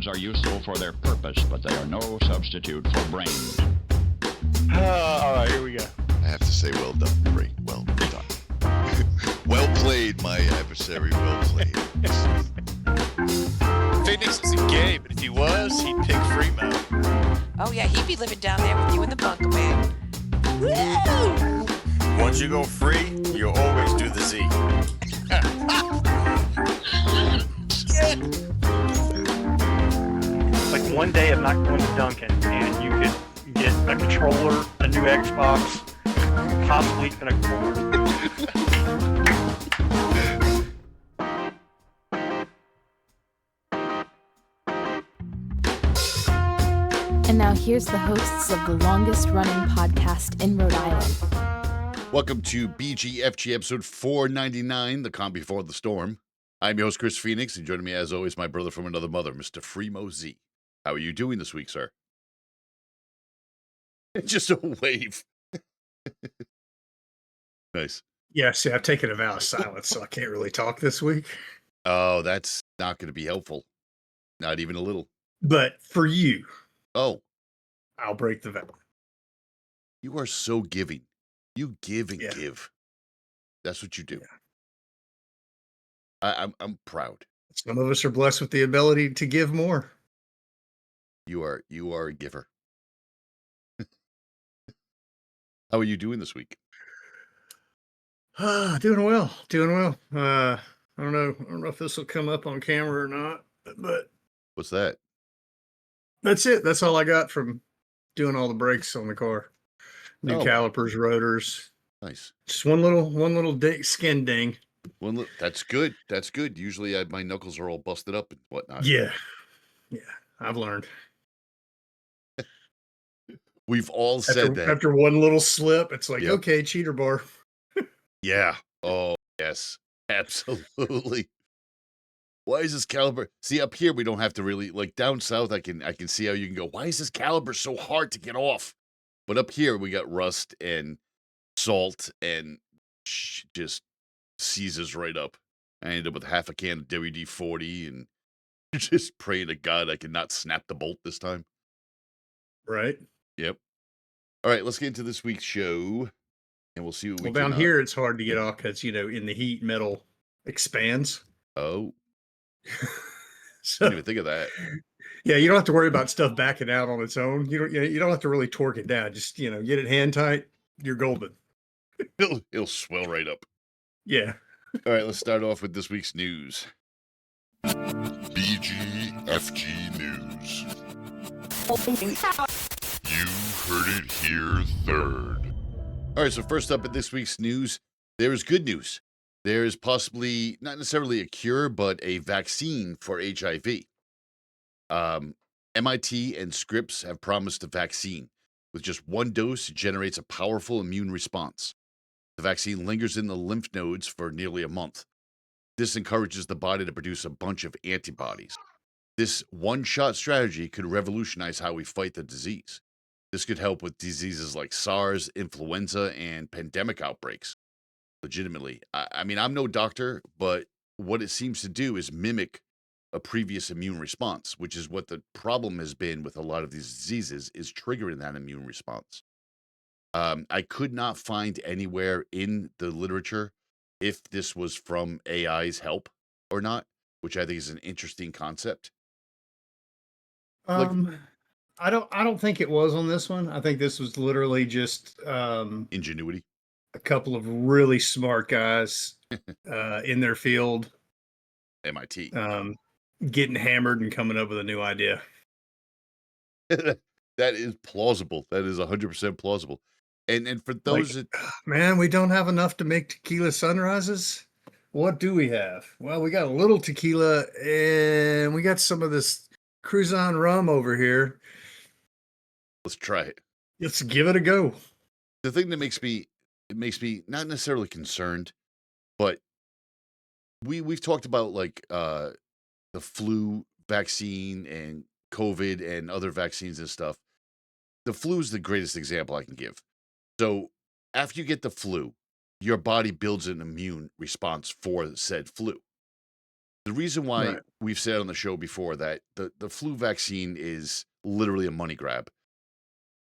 Guns are useful for their purpose, but they are no substitute for brains. All right, here we go. I have to say, well done, Free. Well done. Well played, my adversary. Well played. Phoenix isn't gay, but if he was, he'd pick Freemo. Oh yeah, he'd be living down there with you in the bunker, man. Woo! Once you go free, you always do the Z. Like one day of not going to Duncan, and you could get a controller, a new Xbox, possibly even a cord. And now here's the hosts of the longest running podcast in Rhode Island. Welcome to BGFG episode 499, The Calm Before the Storm. I'm your host, Chris Phoenix, and joining me as always, my brother from another mother, Mr. Freemo Z. How are you doing this week, sir? Just a wave. Nice. Yeah, see, I've taken a vow of silence, so I can't really talk this week. Oh, that's not going to be helpful. Not even a little. But for you, Oh, I'll break the vow. you are so giving. You give and Yeah. give. That's what you do. Yeah. I'm proud. Some of us are blessed with the ability to give more. You are a giver. How are you doing this week? Doing well. I don't know if this will come up on camera or not, but What's that? that's it. That's all I got from doing all the brakes on the car. New Oh. calipers, rotors. Nice. Just one little skin ding. That's good. That's good. Usually my knuckles are all busted up and whatnot. Yeah. I've learned. We've all said that. After one little slip, it's like, Yep. okay, cheater bar. Yeah. Oh, yes. Absolutely. Why is this caliber? See, up here we don't have to really, like down south I can see how you can go, why is this caliber so hard to get off? But up here we got rust and salt and just seizes right up. I ended up with half a can of WD-40 and just praying to God I could not snap the bolt this time. Right. Yep. All right, let's get into this week's show, and we'll see what we Well, can. down here it's hard to get off because in the heat, metal expands. Oh, So didn't even think of that. yeah, you don't have to worry about stuff backing out on its own. You don't have to really torque it down. Just get it hand tight. You're golden. It'll swell right up. Yeah. All right, let's start off with this week's news. BGFG News. You heard it here third. All right, so first up in this week's news, there is good news. There is possibly not necessarily a cure, but a vaccine for HIV. MIT and Scripps have promised a vaccine. With just one dose, it generates a powerful immune response. The vaccine lingers in the lymph nodes for nearly a month. This encourages the body to produce a bunch of antibodies. This one-shot strategy could revolutionize how we fight the disease. This could help with diseases like SARS, influenza, and pandemic outbreaks. Legitimately. I mean, I'm no doctor, but what it seems to do is mimic a previous immune response, which is what the problem has been with a lot of these diseases, is triggering that immune response. I could not find anywhere in the literature if this was from AI's help or not, which I think is an interesting concept. I don't think it was on this one. I think this was literally just Ingenuity. a couple of really smart guys in their field MIT. getting hammered and coming up with a new idea. That is plausible. That is 100% plausible. And for those that Man, we don't have enough to make tequila sunrises. What do we have? Well, we got a little tequila and we got some of this Cruzan rum over here. let's try it. Let's give it a go. The thing that makes me not necessarily concerned, but we've talked about like the flu vaccine and COVID and other vaccines and stuff. The flu is the greatest example I can give. So after you get the flu, your body builds an immune response for said flu. The reason why Right. we've said on the show before that the flu vaccine is literally a money grab.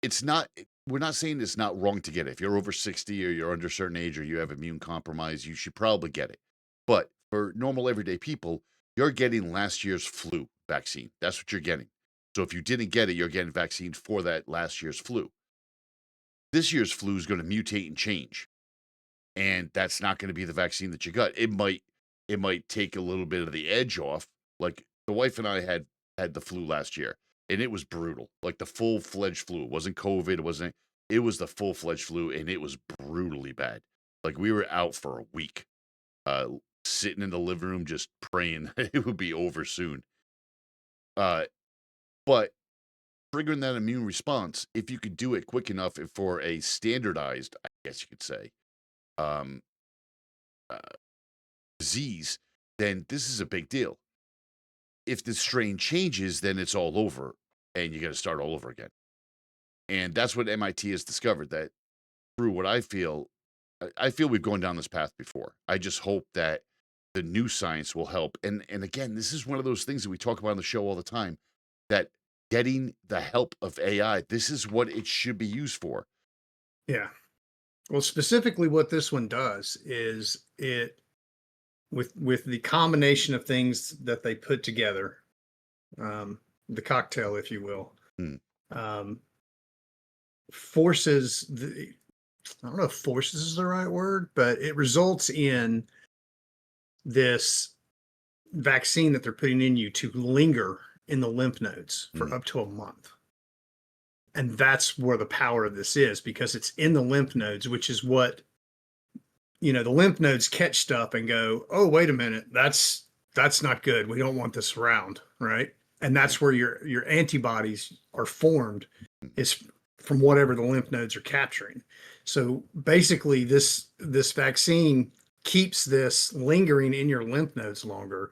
It's not. We're not saying it's not wrong to get it. If you're over 60 or you're under a certain age or you have immune compromise, you should probably get it. But for normal everyday people, you're getting last year's flu vaccine. That's what you're getting. So if you didn't get it, you're getting vaccine for that last year's flu. This year's flu is going to mutate and change, and that's not going to be the vaccine that you got. It might take a little bit of the edge off. Like the wife and I had the flu last year, and it was brutal. Like the full-fledged flu. It wasn't COVID. It was the full-fledged flu, and it was brutally bad. Like we were out for a week, uh, sitting in the living room just praying that it would be over soon. Uh, but triggering that immune response, if you could do it quick enough and for a standardized, I guess you could say, um, uh, disease, then this is a big deal. If the strain changes, then it's all over and you got to start all over again. And that's what MIT has discovered, that through what I feel we've gone down this path before. I just hope that the new science will help. And again, this is one of those things that we talk about on the show all the time, that getting the help of AI, this is what it should be used for. Yeah. Well, specifically what this one does is it with the combination of things that they put together, the cocktail, if you will, Hmm. um, forces the I don't know if forces is the right word, but it results in this vaccine that they're putting in you to linger in the lymph nodes for Hmm. up to a month. And that's where the power of this is, because it's in the lymph nodes, which is what, the lymph nodes catch stuff and go, oh, wait a minute, that's not good. We don't want this around, right? And that's where your antibodies are formed, is from whatever the lymph nodes are capturing. So basically, this vaccine keeps this lingering in your lymph nodes longer,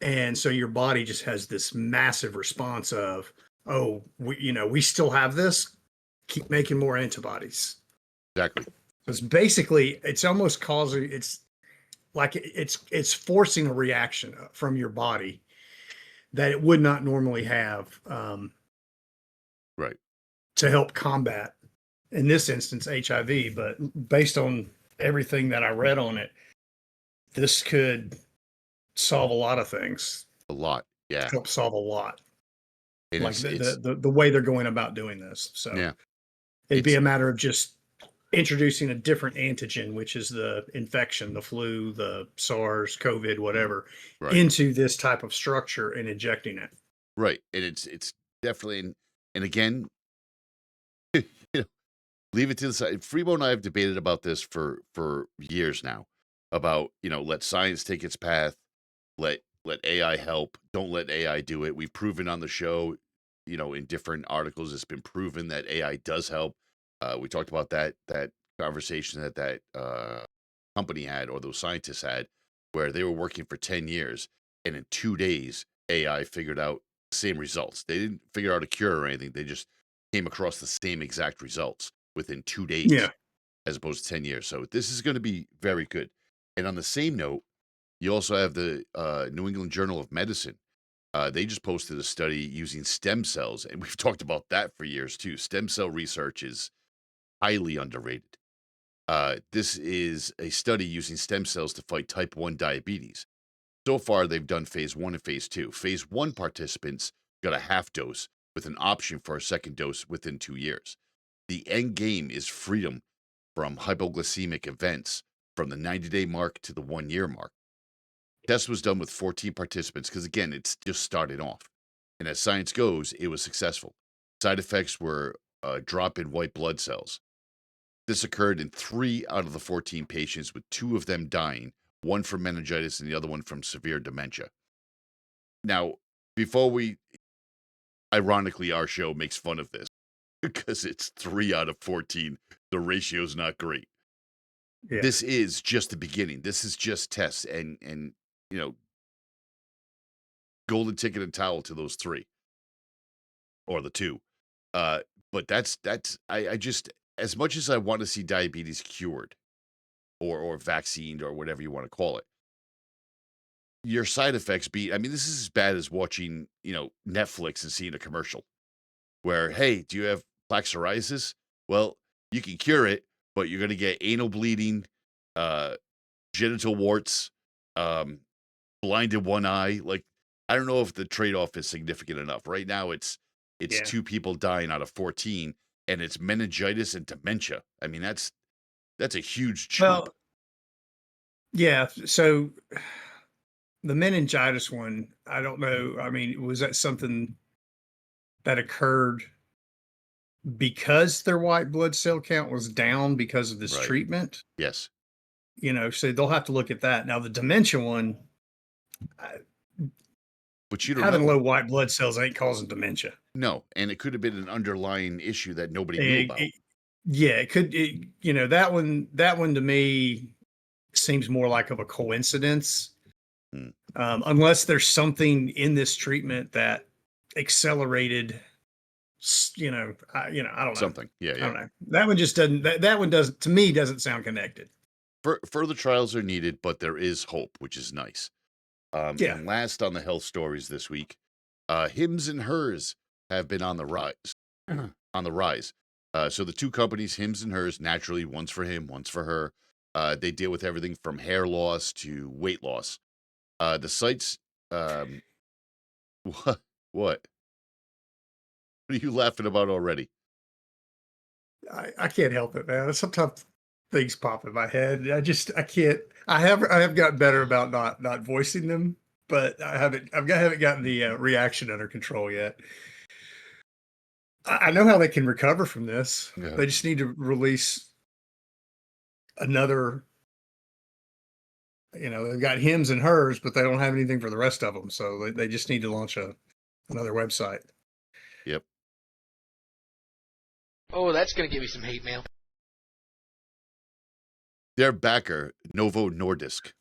and so your body just has this massive response of, oh, we still have this, keep making more antibodies. Exactly. It's basically, it's almost causing, it's like it's forcing a reaction from your body that it would not normally have, Right. to help combat, in this instance, HIV. But based on everything that I read on it, this could solve a lot of things, A lot. Yeah. help solve a lot. And Like it's the way they're going about doing this. So yeah. it'd be It's a matter of just introducing a different antigen, which is the infection, the flu, the SARS, COVID, whatever, right. into this type of structure and injecting it. Right. And it's definitely, and again, you know, leave it to the side. Freebo and I have debated about this for years now, about, let science take its path, let AI help, don't let AI do it. We've proven on the show, in different articles, it's been proven that AI does help. We talked about that conversation that company had, or those scientists had, where they were working for 10 years, and in 2 days AI figured out the same results. They didn't figure out a cure or anything. They just came across the same exact results within 2 days, Yeah. as opposed to 10 years. So this is going to be very good. And on the same note, you also have the New England Journal of Medicine. They just posted a study using stem cells, and we've talked about that for years too. Stem cell research is highly underrated. This is a study using stem cells to fight type 1 diabetes. So far, they've done phase 1 and phase 2. Phase 1 participants got a half dose with an option for a second dose within 2 years. The end game is freedom from hypoglycemic events from the 90-day mark to the 1-year mark. Test was done with 14 participants because, again, it's just started off. And as science goes, it was successful. Side effects were a drop in white blood cells. This occurred in 3 out of the 14 patients, with 2 of them dying, one from meningitis and the other one from severe dementia. Now, ironically, our show makes fun of this because it's 3 out of 14. The ratio's not great. Yeah. This is just the beginning. This is just tests, and golden ticket and towel to those 3 or the 2. But that's I just, as much as I want to see diabetes cured or vaccinated or whatever you want to call it, your side effects be, I mean, this is as bad as watching, Netflix and seeing a commercial where, hey, do you have plaque psoriasis? Well, you can cure it, but you're going to get anal bleeding, uh, genital warts, um, blinded one eye. Like, I don't know if the trade-off is significant enough. Right now, it's Yeah. 2 people dying out of 14, and it's meningitis and dementia. I mean, that's a huge chunk. Well, yeah. So the meningitis one, I don't know. I mean, was that something that occurred because their white blood cell count was down because of this Right. treatment? Yes. So they'll have to look at that. Now, the dementia one, But you don't having know. low white blood cells ain't causing dementia. No, and it could have been an underlying issue that nobody knew about. Yeah, it could. That one. That one to me seems more like of a coincidence, Hmm. Unless there's something in this treatment that accelerated. I don't know. Something. Yeah, I yeah. don't know. That one just doesn't. That one doesn't. To me, doesn't sound connected. Further trials are needed, but there is hope, which is nice. Yeah. And last on the health stories this week, Hims and Hers have been on the rise. On the rise. So the two companies, Hims and Hers, naturally, one's for him, one's for her. They deal with everything from hair loss to weight loss. The sites, what? What are you laughing about already? I can't help it, man. Sometimes things pop in my head. I can't. I have gotten better about not voicing them, but I haven't gotten the reaction under control yet. I know how they can recover from this. Yeah. They just need to release another. They've got Hims and Hers, but they don't have anything for the rest of them. So they just need to launch another website. Yep. Oh, that's going to give me some hate mail. Their backer, Novo Nordisk,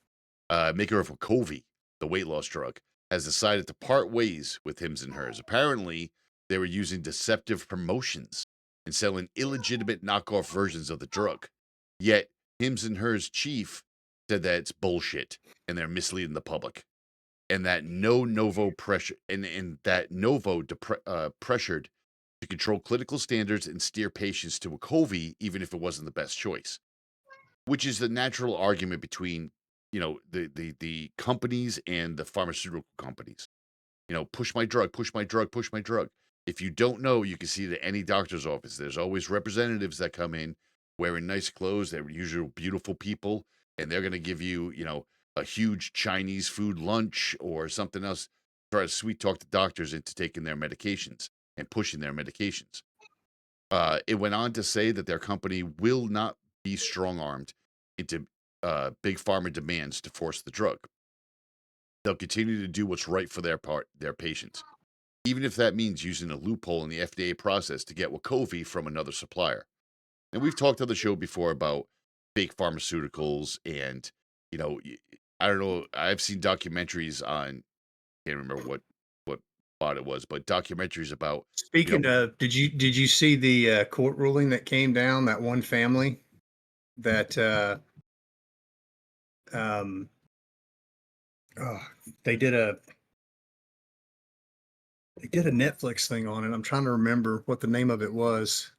maker of Wegovy, the weight loss drug, has decided to part ways with Hims and Hers. Apparently, they were using deceptive promotions and selling illegitimate knockoff versions of the drug. Yet, Hims and Hers chief said that it's bullshit and they're misleading the public, and that Novo pressured to control clinical standards and steer patients to Wegovy, even if it wasn't the best choice. Which is the natural argument between, the companies and the pharmaceutical companies. Push my drug, push my drug, push my drug. If you don't know, you can see it at any doctor's office. There's always representatives that come in wearing nice clothes. They're usually beautiful people, and they're going to give you, a huge Chinese food lunch or something else. Try to sweet talk the doctors into taking their medications and pushing their medications. It went on to say that their company will not be strong-armed into big pharma demands to force the drug. They'll continue to do what's right for their patients, even if that means using a loophole in the FDA process to get Wegovy from another supplier. And we've talked on the show before about fake pharmaceuticals, and I don't know. I've seen documentaries on, can't remember what plot it was, but documentaries about. Speaking of, did you see the court ruling that came down? That one family that they did a Netflix thing on it. I'm trying to remember what the name of it was,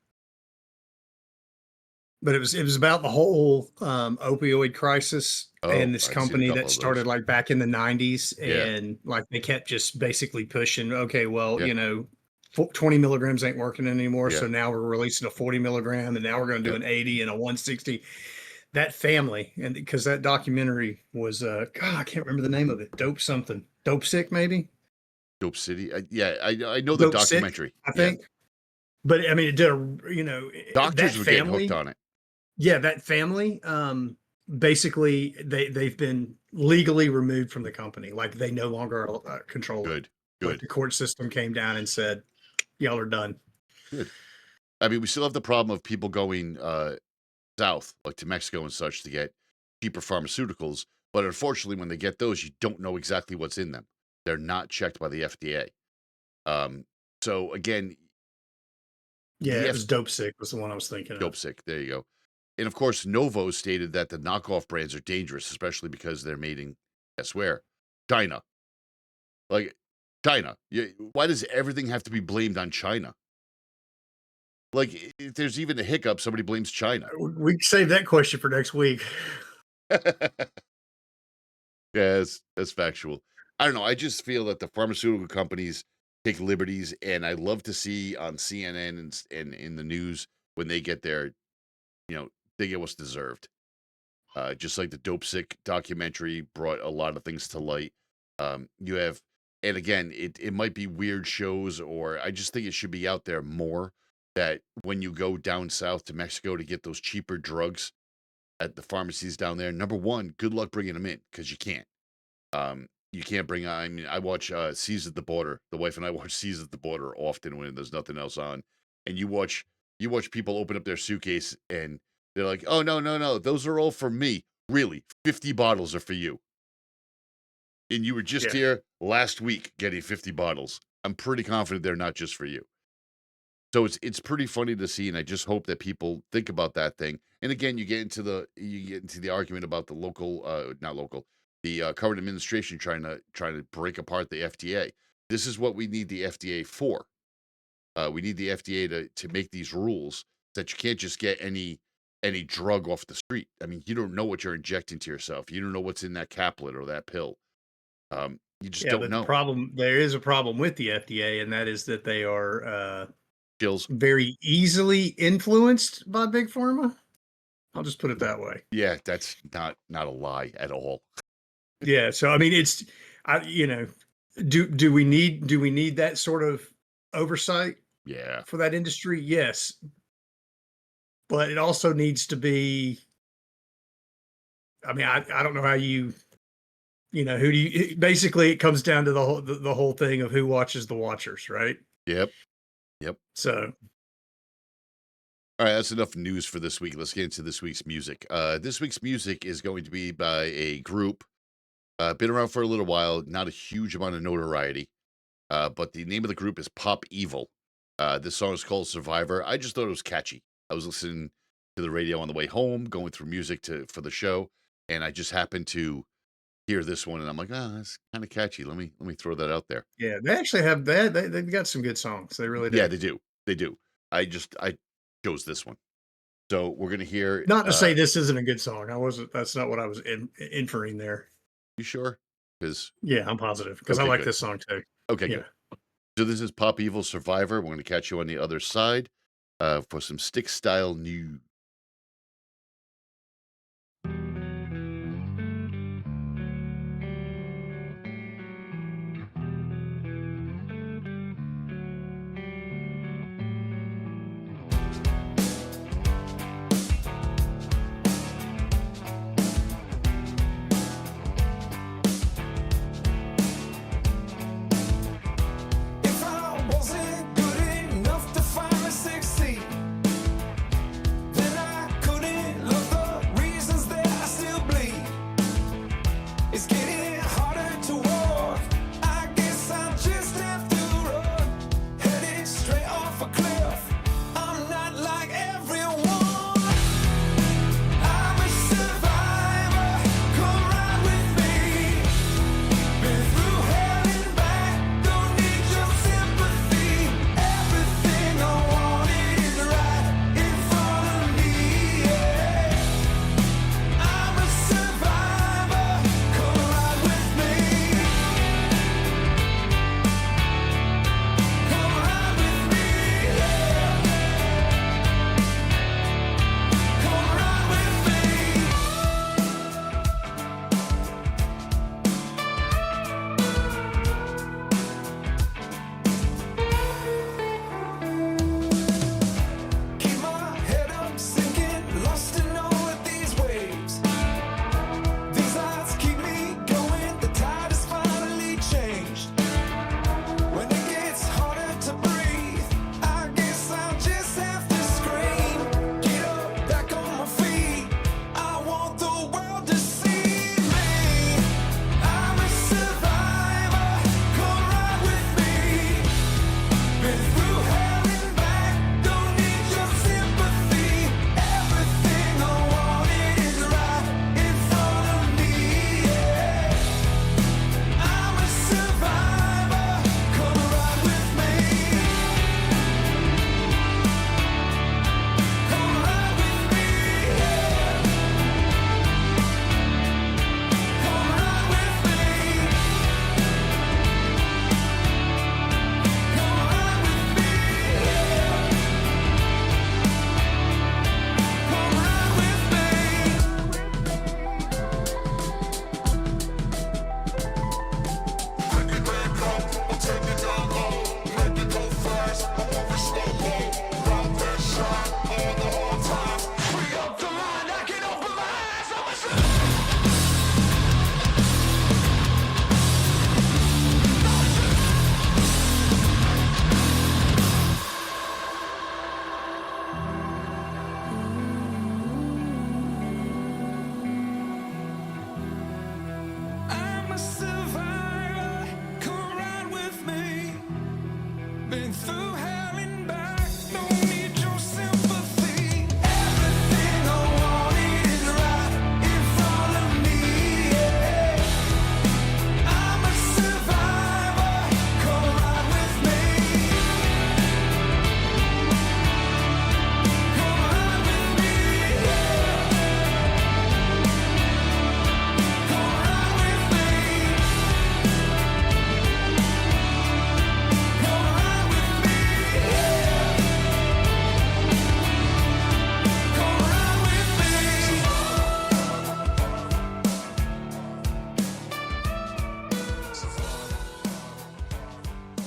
but it was about the whole opioid crisis and this I've seen a company couple that of those. started like back in the 90s, Yeah. and like they kept just basically pushing. Okay, well, Yeah. 20 milligrams ain't working anymore, Yeah. so now we're releasing a 40 milligram, and now we're going to do Yep. an 80 and a 160. That family, and because that documentary was God, I can't remember the name of it. Dope something. Dope Sick, maybe. Dope City. I know the Dope Sick, documentary. I think. But I mean, it did Doctors that were getting family. hooked on it. Yeah, that family. Basically, they've been legally removed from the company. Like they no longer control it. Good. Like the court system came down and said, "Y'all are done." Good. I mean, we still have the problem of people going south, like to Mexico and such, to get cheaper pharmaceuticals. But unfortunately, when they get those, you don't know exactly what's in them. They're not checked by the FDA. So again, Yeah, it was Dope Sick was the one I was thinking Dope of. Sick. There you go. And of course, Novo stated that the knockoff brands are dangerous, especially because they're made in, guess where? China. Like, China. Why does everything have to be blamed on China? Like, if there's even a hiccup, somebody blames China. We can save that question for next week. Yeah, that's factual. I don't know. I just feel that the pharmaceutical companies take liberties, and I love to see on CNN and in the news when they get their, they get what's deserved. Just like the Dope Sick documentary brought a lot of things to light. You have, and again, it might be weird shows, or I just think it should be out there more that when you go down south to Mexico to get those cheaper drugs at the pharmacies down there, number one, good luck bringing them in because you can't. You can't bring. I mean, I watch Seas at the Border. The wife and I watch Seas at the Border often when there's nothing else on, and you watch people open up their suitcase and they're like, "Oh no, those are all for me." Really, 50 bottles are for you, and you were just here last week getting 50 bottles. I'm pretty confident they're not just for you. So it's pretty funny to see, and I just hope that people think about that thing. And again, you get into the argument about the the current administration trying to break apart the FDA. This is what we need the FDA for. We need the FDA to make these rules that you can't just get any drug off the street. I mean, you don't know what you're injecting to yourself. You don't know what's in that caplet or that pill. You just don't know. There is a problem with the FDA, and that is that they are Skills. very easily influenced by big pharma. I'll just put it that way. Yeah, that's not a lie at all. Yeah, so I mean, do we need that sort of oversight? Yeah, for that industry, yes, but it also needs to be. I mean, I don't know how who do you? Basically, it comes down to the whole thing of who watches the watchers, right? Yep. So, all right, that's enough news for this week. Let's get into this week's music. This week's music is going to be by a group. Been around for a little while, not a huge amount of notoriety, but the name of the group is Pop Evil. This song is called Survivor. I just thought it was catchy. I was listening to the radio on the way home, going through music for the show, and I just happened to hear this one, and I'm like, that's kind of catchy. Let me throw that out there. yeah, they actually have that. They've got some good songs. They really do. Yeah, they do. I chose this one. So we're gonna hear. Not to say this isn't a good song. That's not what I was inferring there. You sure? Because I'm positive because I like this song too. Okay, good. So this is Pop Evil Survivor. We're going to catch you on the other side for some stick style news. If I wasn't good enough to finally succeed, then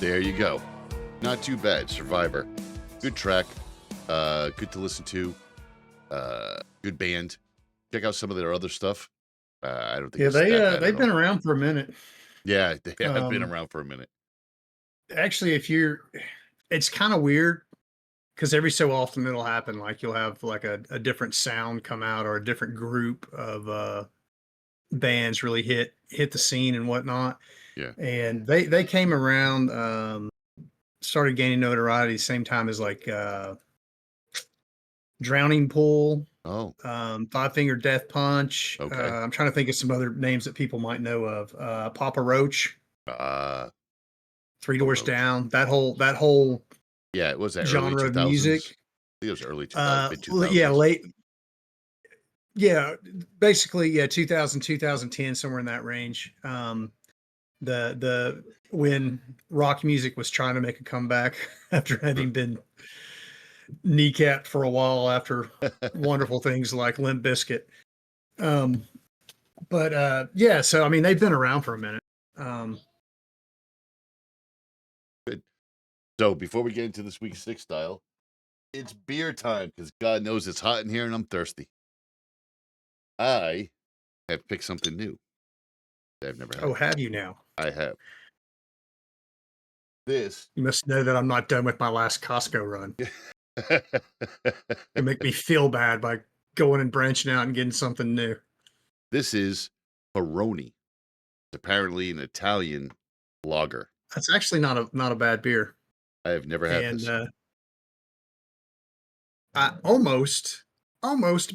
There you go. Not too bad. Survivor. Good track. Good to listen to. Good band. Check out some of their other stuff. I don't think Yeah, it's that bad they've at been all. around for a minute. Yeah, they have been Um, around for a minute. Actually, it's kind of weird because every so often it'll happen. Like you'll have like a different sound come out or a different group of bands really hit the scene and whatnot. Yeah. And they came around, started gaining notoriety same time as like Drowning Pool, Oh, Five Finger Death Punch. Okay. I'm trying to think of some other names that people might know of. Papa Roach, Three Doors Roach. Down. That whole Yeah, it was that early genre 2000s. of music. I think it was early 2000s, mid 2000s. Yeah, basically, 2000, 2010, somewhere in that range. The when rock music was trying to make a comeback after having been kneecapped for a while after wonderful things like Limp Bizkit. So I mean, they've been around for a minute. Good. So before we get into this week's Stick Style, it's beer time because God knows it's hot in here and I'm thirsty. I have picked something new that I've never had. Oh, have you now? I have. This. You must know that I'm not done with my last Costco run. It make me feel bad by going and branching out and getting something new. This is Peroni. It's apparently an Italian lager. That's actually not a bad beer. I have never had And this. I almost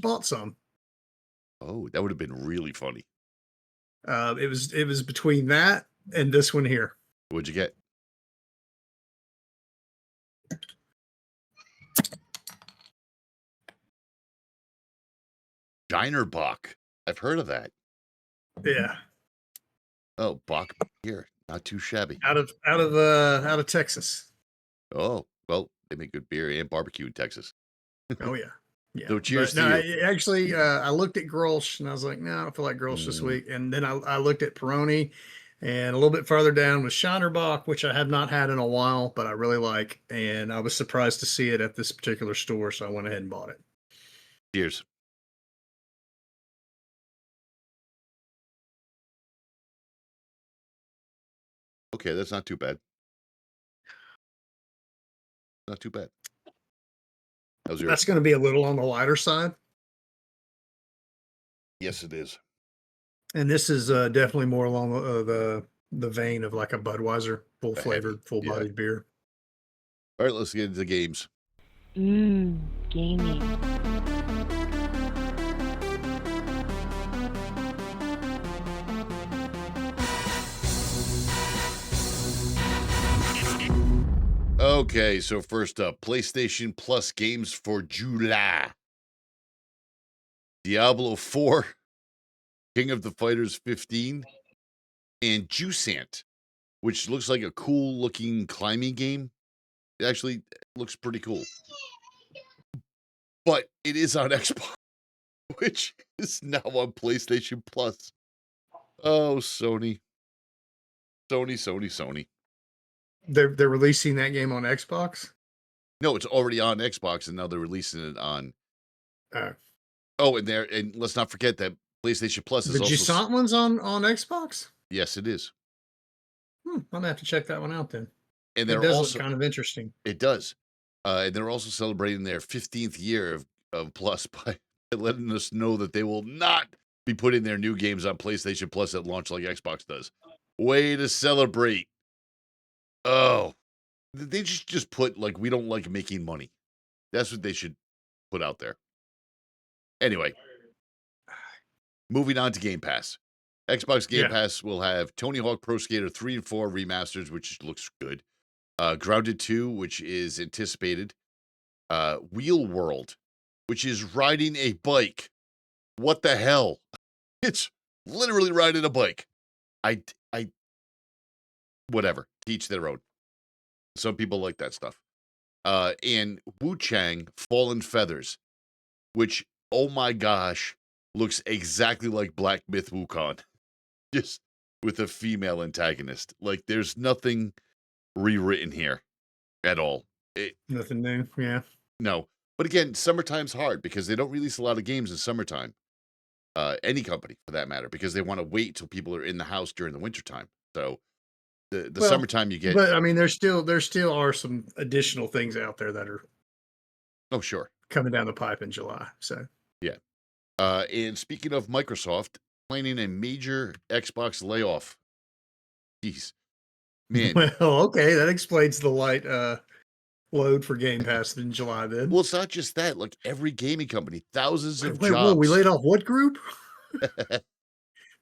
bought some. Oh, that would have been really funny. It was between that and this one here. What'd you get? Diner Bach. I've heard of that. Yeah, Oh, Bach beer. Not too shabby. out of Texas. Oh, well, they make good beer and barbecue in Texas. Oh yeah, yeah. So cheers to you. I looked at Grolsch and I was like, no, I don't feel like Grolsch this week. And then I looked at Peroni, and a little bit farther down was Shinerbach, which I have not had in a while, but I really like. And I was surprised to see it at this particular store, so I went ahead and bought it. Cheers. Okay, that's not too bad. Not too bad. How's yours? That's going to be a little on the lighter side. Yes, it is. And this is definitely more along the vein of like a Budweiser, full flavored, full bodied beer. All right, let's get into the games. Gaming. Okay, so first up, PlayStation Plus games for July. Diablo 4, King of the Fighters 15, and Jusant, which looks like a cool looking climbing game. It actually looks pretty cool. But it is on Xbox, which is now on PlayStation Plus. Oh, Sony. Sony. They're releasing that game on Xbox. No, it's already on Xbox, and now they're releasing it on. Uh, Oh, and let's not forget that PlayStation Plus is the also. Jusant one's on Xbox. Yes, it is. I'm gonna have to check that one out then. And It they're does also look kind of interesting. It does. And they're also celebrating their 15th year of Plus by letting us know that they will not be putting their new games on PlayStation Plus at launch like Xbox does. Way to celebrate. Oh, they just put like, we don't like making money. That's what they should put out there. Anyway, moving on to Game Pass. Xbox Game Pass will have Tony Hawk Pro Skater 3 and 4 remasters, which looks good. Grounded 2, which is anticipated. Wheel World, which is riding a bike. What the hell? It's literally riding a bike. Whatever. Teach their own. Some people like that stuff. And Wu Chang Fallen Feathers, which, oh my gosh, looks exactly like Black Myth Wukong. Just with a female antagonist. Like, there's nothing rewritten here at all. Nothing new. Yeah. No. But again, summertime's hard because they don't release a lot of games in summertime. Any company for that matter, because they want to wait till people are in the house during the wintertime. So the Well, summertime you get. But I mean, there still are some additional things out there that are Oh, sure. coming down the pipe in July. So Yeah. And speaking of Microsoft, planning a major Xbox layoff. Jeez. Man. well, okay, that explains the light load for Game Pass in July. Then, Well, it's not just that. Like every gaming company, thousands of wait, whoa, jobs. we laid off what group?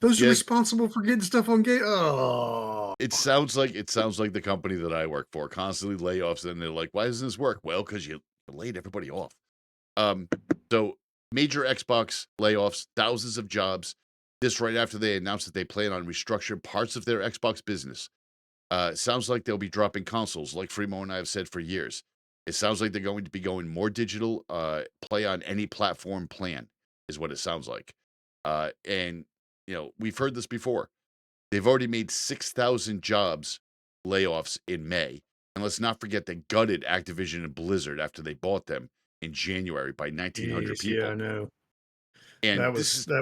Those are Yeah. responsible for getting stuff on game. Oh, It sounds like the company that I work for. Constantly layoffs, and they're like, "Why doesn't this work?" Well, because you laid everybody off. So major Xbox layoffs, thousands of jobs. This right after they announced that they plan on restructuring parts of their Xbox business. Sounds like they'll be dropping consoles, like Fremo and I have said for years. It sounds like they're going to be going more digital, play on any platform plan, is what it sounds like. And we've heard this before. They've already made 6,000 jobs layoffs in May. And let's not forget they gutted Activision and Blizzard after they bought them in January by 1,900 geez, people. yeah, I know. And That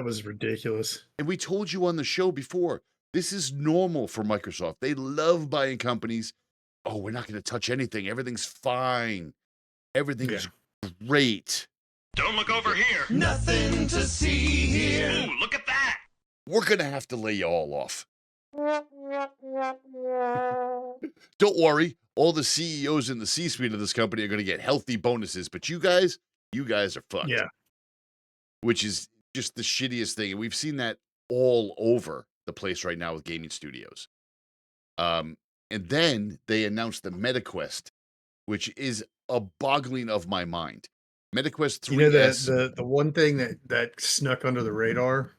was ridiculous. and we told you on the show before, this is normal for Microsoft. They love buying companies. Oh, we're not going to touch anything. Everything's fine. Everything is great. Don't look over here. Nothing to see here. Ooh, look at that. We're going to have to lay you all off. Don't worry. All the CEOs in the C-suite of this company are going to get healthy bonuses, but you guys are fucked. Yeah. Which is just the shittiest thing. And we've seen that all over the place right now with gaming studios. And then they announced the MetaQuest, which is a boggling of my mind. MetaQuest 3S. You know that the one thing that snuck under the radar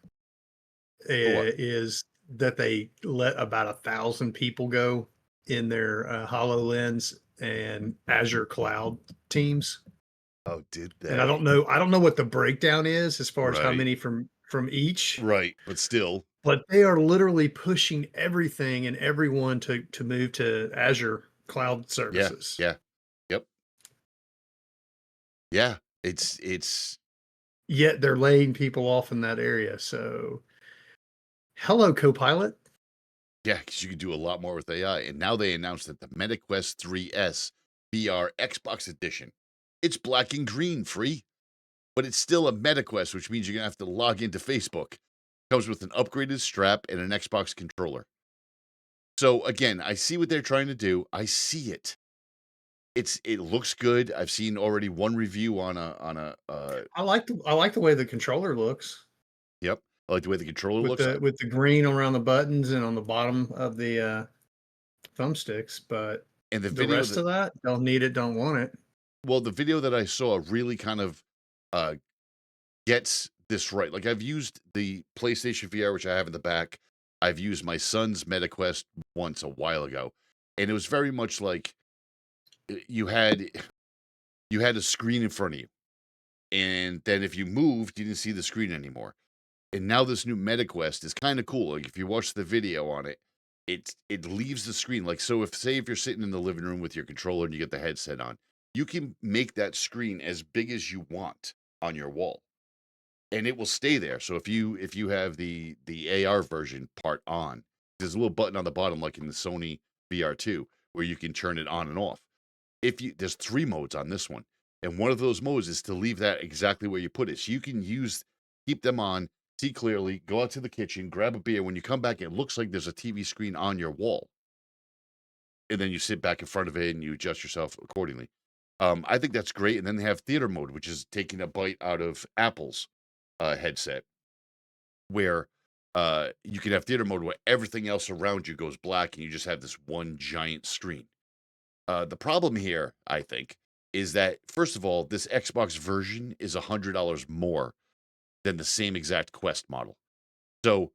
is that they let about 1,000 people go in their HoloLens and Azure cloud teams. Oh, did they? And I don't know what the breakdown is as far as how Right. many from each. Right, but still. But they are literally pushing everything and everyone to move to Azure cloud services. Yeah. Yep. Yeah. It's Yet they're laying people off in that area. So hello, Copilot. yeah, because you can do a lot more with AI. And now they announced that the MetaQuest 3S VR Xbox Edition. It's black and green, free. But it's still a MetaQuest, which means you're going to have to log into Facebook. Comes with an upgraded strap and an Xbox controller. So again, I see what they're trying to do. I see it. It looks good. I've seen already one review on a I like the way the controller looks yep. I like the way the controller looks. with the green around the buttons and on the bottom of the thumbsticks. But And the the video rest of that, don't need it, don't want it. well, the video that I saw really kind of gets this right. Like I've used the PlayStation VR, which I have in the back. I've used my son's MetaQuest once a while ago, and it was very much like you had a screen in front of you, and then if you moved, you didn't see the screen anymore. And now this new MetaQuest is kind of cool. Like if you watch the video on it, it leaves the screen. Like so, if you're sitting in the living room with your controller and you get the headset on, you can make that screen as big as you want on your wall, and it will stay there. So if you have the AR version part on, there's a little button on the bottom, like in the Sony VR2, where you can turn it on and off. There's 3 modes on this one, and one of those modes is to leave that exactly where you put it, so you can keep them on, see clearly, go out to the kitchen, grab a beer. When you come back, it looks like there's a TV screen on your wall, and then you sit back in front of it and you adjust yourself accordingly. I think that's great. And then they have theater mode, which is taking a bite out of Apple's headset, where you can have theater mode where everything else around you goes black and you just have this one giant screen. The problem here, I think, is that, first of all, this Xbox version is $100 more than the same exact Quest model. So,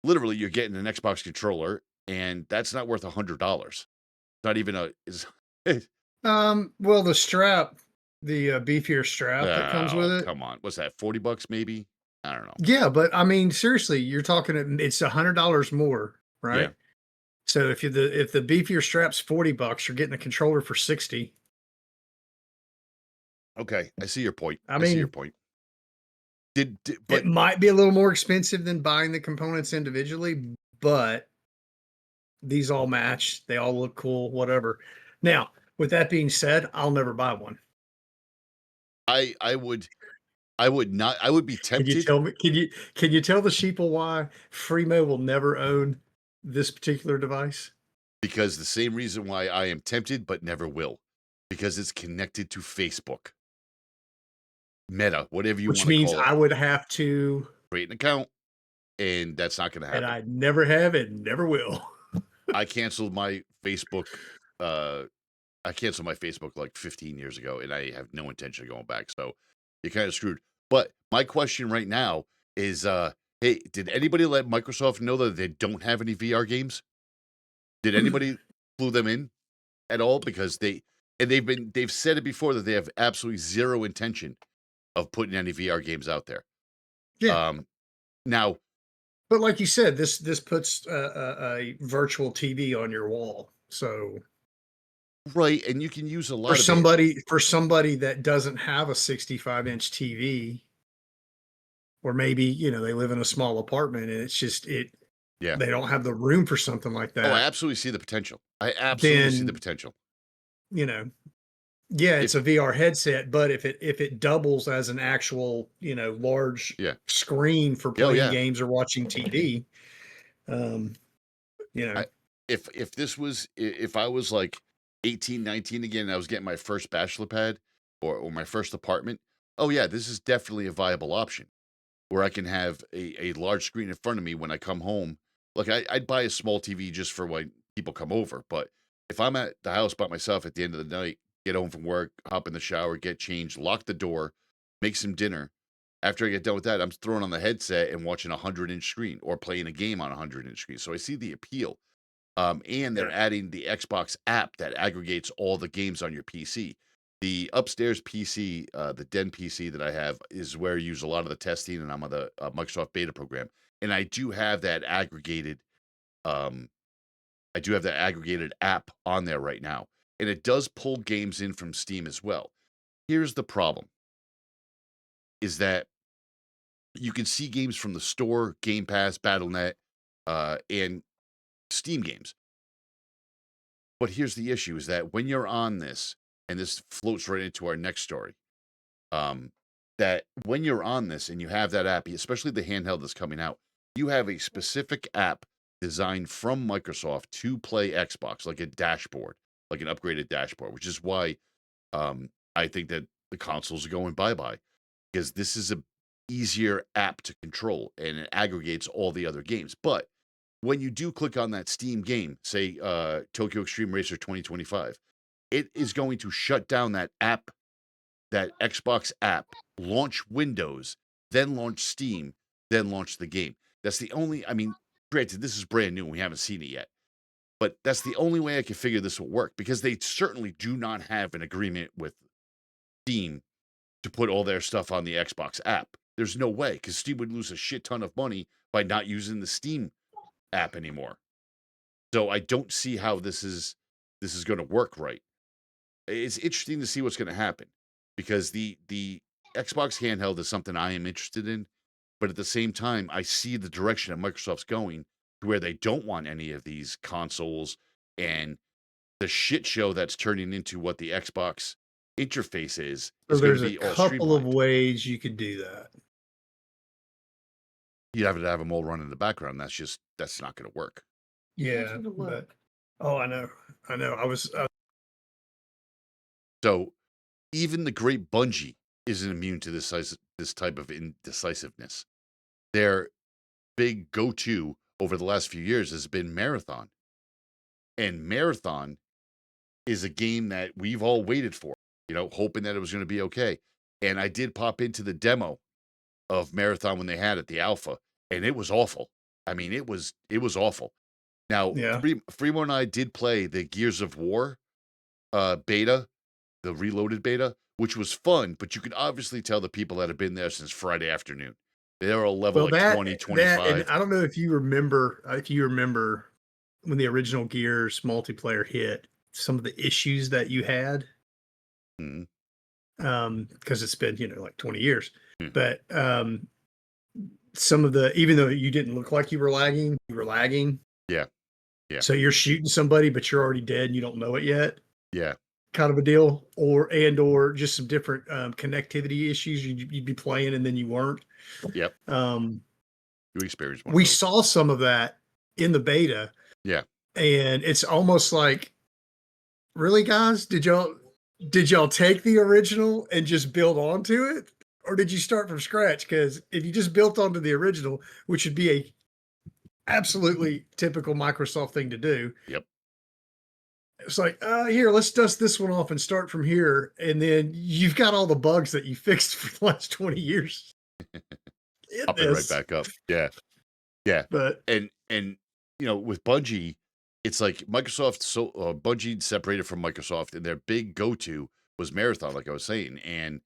literally, you're getting an Xbox controller, and that's not worth $100. Not even Well, the strap, the beefier strap that comes with it. Come on. What's that, $40 maybe? I don't know. Yeah, but I mean, seriously, you're talking it's $100 more, right? Yeah. So if the beefier strap's $40, you're getting a controller for 60. Okay, I see your point. I see your mean, point. it But might be a little more expensive than buying the components individually, but these all match. They all look cool, whatever. Now, with that being said, I'll never buy one. I would not. I would be Can you tempted tell me? Can you tell the sheeple why Freemo will never own this particular device? because the same reason why I am tempted but never will, because it's connected to Facebook, Meta, whatever you Which want to means call it. I would have to, Create an account, and that's not going to and happen. I never have and never will. I canceled my Facebook. I canceled my Facebook like 15 years ago, and I have no intention of going back. So you're kind of screwed. But my question right now is, hey, did anybody let Microsoft know that they don't have any VR games? Did anybody clue them in at all? Because they've said it before that they have absolutely zero intention of putting any VR games out there. Yeah. Now, But like you said, this puts a virtual TV on your wall. So right, and you can use a lot for of it. somebody that doesn't have a 65-inch TV, or maybe they live in a small apartment and it's just Yeah. they don't have the room for something like Oh, I that. absolutely see the potential. I absolutely see the Then potential. Yeah, it's a VR headset, but if it doubles as an actual, large Yeah. screen for Oh, playing yeah. games or watching TV, um, you know, If this was if I was like 18, 19 again, and I was getting my first bachelor pad or my first apartment, oh yeah, this is definitely a viable option where I can have a large screen in front of me when I come home. Like I'd buy a small TV just for when people come over, but if I'm at the house by myself at the end of the night, get home from work, hop in the shower, get changed, lock the door, make some dinner. After I get done with that, I'm throwing on the headset and watching a 100-inch screen or playing a game on a 100-inch screen. So I see the appeal. And they're adding the Xbox app that aggregates all the games on your PC. The upstairs PC, the Den PC that I have, is where I use a lot of the testing, and I'm on the Microsoft beta program. And I do have that aggregated, app on there right now, and it does pull games in from Steam as well. Here's the problem: is that you can see games from the store, Game Pass, BattleNet, and Steam games. But here's the issue: is that when you're on this, and this floats right into our next story, that when you're on this and you have that app, especially the handheld that's coming out, you have a specific app designed from Microsoft to play Xbox, like a dashboard, like an upgraded dashboard, which is why I think that the consoles are going bye-bye, because this is a easier app to control and it aggregates all the other games. But when you do click on that Steam game, say Tokyo Extreme Racer 2025, it is going to shut down that app, that Xbox app, launch Windows, then launch Steam, then launch the game. That's the only, I mean, granted, this is brand new and we haven't seen it yet, but that's the only way I can figure this will work, because they certainly do not have an agreement with Steam to put all their stuff on the Xbox app. There's no way, because Steam would lose a shit ton of money by not using the Steam app anymore. So I don't see how this is going to work right. It's interesting to see what's going to happen, because the Xbox handheld is something I am interested in, but at the same time, I see the direction that Microsoft's going, to where they don't want any of these consoles, and the shit show that's turning into what the Xbox interface is so going there's to a be all couple of streamlined. ways you could do that. You have to have them all run in the background. That's not going to work. Yeah, but I know. I was So even the great Bungie isn't immune to this type of indecisiveness. Their big go-to over the last few years has been Marathon. And Marathon is a game that we've all waited for, hoping that it was going to be okay. And I did pop into the demo of Marathon when they had it, the alpha, and it was awful. I mean, it was awful. Now, Yeah. Freemo and I did play the Gears of War beta, the reloaded beta, which was fun, but you could obviously tell the people that have been there since Friday afternoon. They're all level Well, like 20, 25. and I don't know if you remember when the original Gears multiplayer hit, some of the issues that you had, Mhm. because it's been, like 20 years, Hmm. but some of the, even though you didn't look like you were lagging. Yeah. Yeah. So you're shooting somebody, but you're already dead and you don't know it yet, Yeah. kind of a deal, or just some different connectivity issues. You'd be playing and then you weren't. Yep. Um, You experience one. we of those. saw some of that in the beta, Yeah. and it's almost like, really, guys, did y'all take the original and just build onto it, or did you start from scratch? Because if you just built onto the original, which would be a absolutely typical Microsoft thing to do, Yep. it's like, here, let's dust this one off and start from here, and then you've got all the bugs that you fixed for the last 20 years. Pop it right back up. Yeah. Yeah. But And with Bungie, it's like Microsoft, Bungie separated from Microsoft, and their big go-to was Marathon, like I was saying, and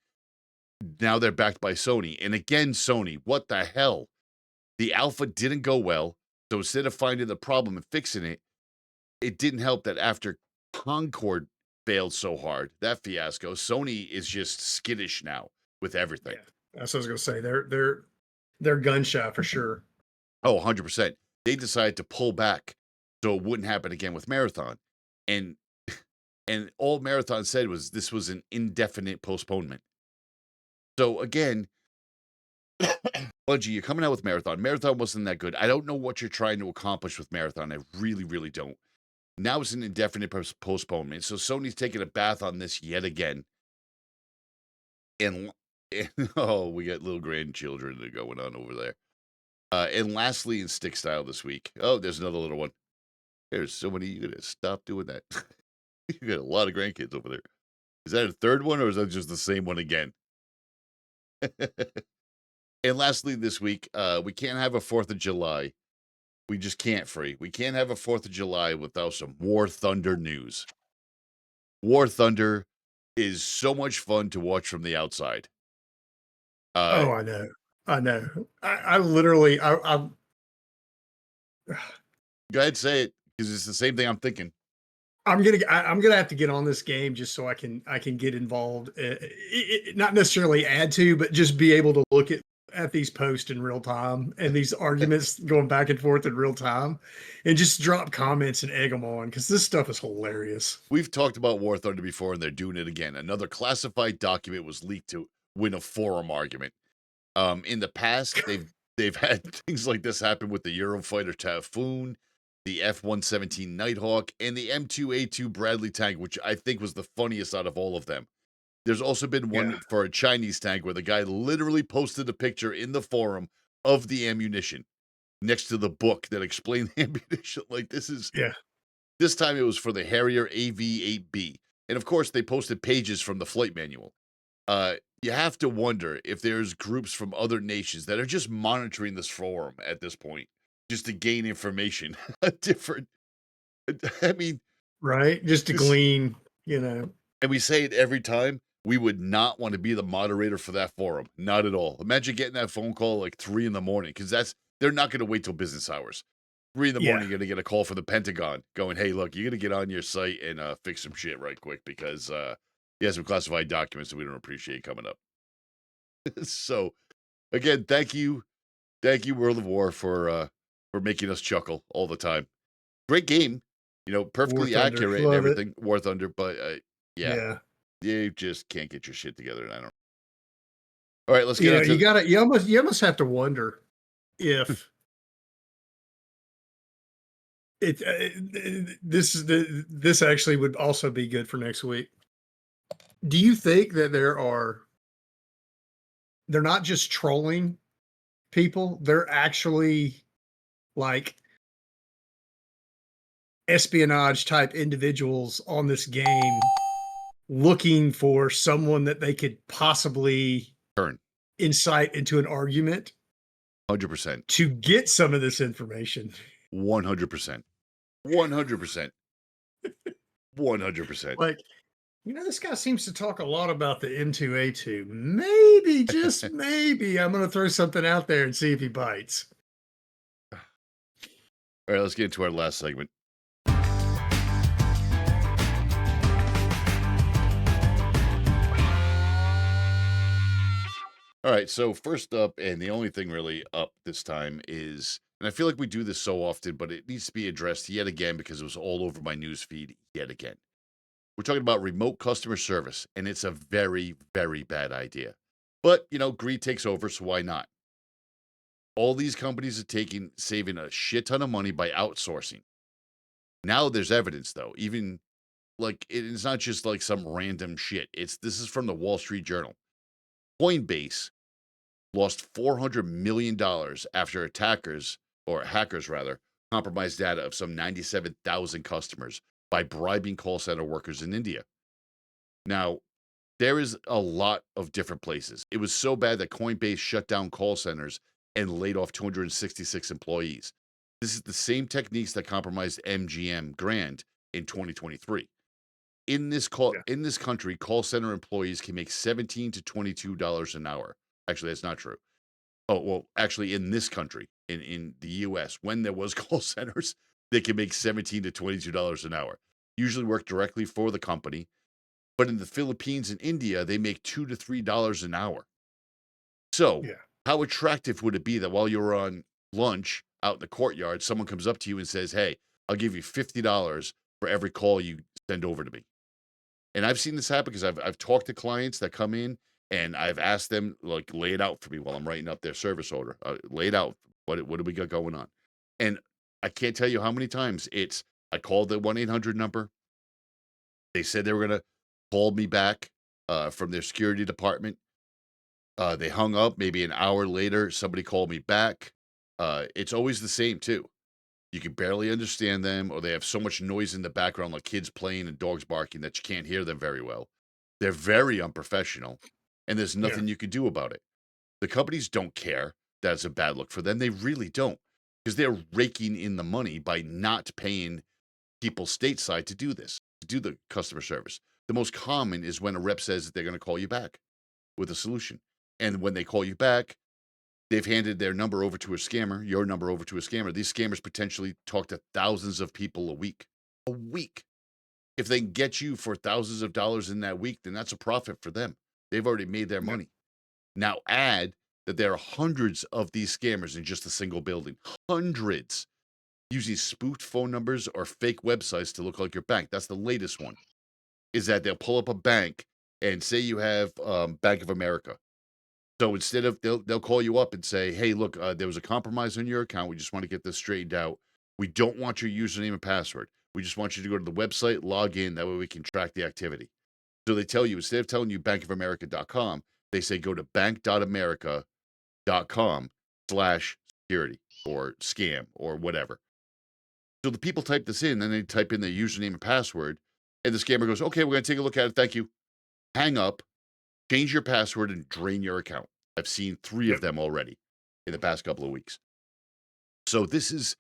now they're backed by Sony. And again, Sony, what the hell? The alpha didn't go well, so instead of finding the problem and fixing it, it didn't help that after Concord failed so hard, that fiasco, Sony is just skittish now with everything. yeah, that's what I was gonna say. They're gun shy for sure. Oh, 100%. They decided to pull back so it wouldn't happen again with Marathon. And all Marathon said was this was an indefinite postponement. So again, Bungie, you're coming out with Marathon. Marathon wasn't that good. I don't know what you're trying to accomplish with Marathon. I really, really don't. Now it's an indefinite postponement. So Sony's taking a bath on this yet again. And oh, we got little grandchildren that are going on over there. And lastly, in stick style this week. Oh, there's another little one. There's so many. You gotta stop doing that. You got a lot of grandkids over there. Is that a third one, or is that just the same one again? And lastly, this week, we can't have a 4th of July. We just can't, Free. We can't have a 4th of July without some War Thunder news. War Thunder is so much fun to watch from the outside. Oh, I know. I literally, Go ahead, say it, because it's the same thing I'm thinking. I'm gonna have to get on this game just so I can get involved. Not necessarily add to, but just be able to look at these posts in real time and these arguments going back and forth in real time, and just drop comments and egg them on, because this stuff is hilarious. We've talked about War Thunder before, and they're doing it again. Another classified document was leaked to win a forum argument. In the past, they've had things like this happen with the Eurofighter Typhoon, the F-117 Nighthawk, and the M2A2 Bradley tank, which I think was the funniest out of all of them. There's also been one for a Chinese tank where the guy literally posted a picture in the forum of the ammunition next to the book that explained the ammunition. Like, this time it was for the Harrier AV-8B. And of course, they posted pages from the flight manual. You have to wonder if there's groups from other nations that are just monitoring this forum at this point, just to gain information. I mean, Right? Just to glean, and we say it every time. We would not want to be the moderator for that forum. Not at all. Imagine getting that phone call like 3 a.m, because they're not going to wait till business hours. 3 a.m, you're going to get a call from the Pentagon going, hey, look, you're going to get on your site and fix some shit right quick, because you have some classified documents that we don't appreciate coming up. So, again, thank you, World of War, for making us chuckle all the time. Great game, perfectly accurate and everything. War Thunder, but yeah, you just can't get your shit together, and I don't. All right, let's get into. You almost have to wonder if this actually would also be good for next week. Do you think that they're not just trolling people, they're actually like espionage type individuals on this game looking for someone that they could possibly turn incite into an argument? 100%. To get some of this information. 100%. 100%. 100%. Like, this guy seems to talk a lot about the M2A2. Maybe, just maybe, I'm going to throw something out there and see if he bites. All right, let's get into our last segment. All right. So first up, and the only thing really up this time is, and I feel like we do this so often, but it needs to be addressed yet again because it was all over my news feed yet again. We're talking about remote customer service, and it's a very, very bad idea. But, greed takes over, so why not? All these companies are saving a shit ton of money by outsourcing. Now there's evidence, though. Even like it's not just like some random shit. This is from the Wall Street Journal. Coinbase lost $400 million after hackers rather, compromised data of some 97,000 customers by bribing call center workers in India. Now, there is a lot of different places. It was so bad that Coinbase shut down call centers and laid off 266 employees. This is the same techniques that compromised MGM Grand in 2023. In this country, call center employees can make $17 to $22 an hour. Actually, that's not true. Oh, well, actually, in this country, in the US, when there was call centers, they can make $17 to $22 an hour. Usually work directly for the company. But in the Philippines and India, they make $2 to $3 an hour. So, how attractive would it be that while you're on lunch out in the courtyard, someone comes up to you and says, "Hey, I'll give you $50 for every call you send over to me." And I've seen this happen because I've talked to clients that come in and I've asked them, like, lay it out for me while I'm writing up their service order. Lay it out. What do we got going on? And I can't tell you how many times I called the 1-800 number. They said they were going to call me back from their security department. They hung up. Maybe an hour later, somebody called me back. It's always the same, too. You can barely understand them, or they have so much noise in the background, like kids playing and dogs barking, that you can't hear them very well. They're very unprofessional, and there's nothing you can do about it. The companies don't care that it's a bad look for them. They really don't, because they're raking in the money by not paying people stateside to do this, to do the customer service. The most common is when a rep says that they're going to call you back with a solution. And when they call you back, they've handed their number over to a scammer, your number over to a scammer. These scammers potentially talk to thousands of people a week. A week. If they can get you for thousands of dollars in that week, then that's a profit for them. They've already made their money. Now add that there are hundreds of these scammers in just a single building. Hundreds. Using spoofed phone numbers or fake websites to look like your bank. That's the latest one. Is that they'll pull up a bank and say you have Bank of America. So instead of they'll call you up and say, "Hey, look, there was a compromise on your account. We just want to get this straightened out. We don't want your username and password. We just want you to go to the website, log in. That way we can track the activity." So they tell you, instead of telling you bankofamerica.com, they say go to bank.america.com/security or scam or whatever. So the people type this in, then they type in their username and password, and the scammer goes, "Okay, we're going to take a look at it. Thank you." Hang up, change your password, and drain your account. I've seen 3 of them already in the past couple of weeks. So this is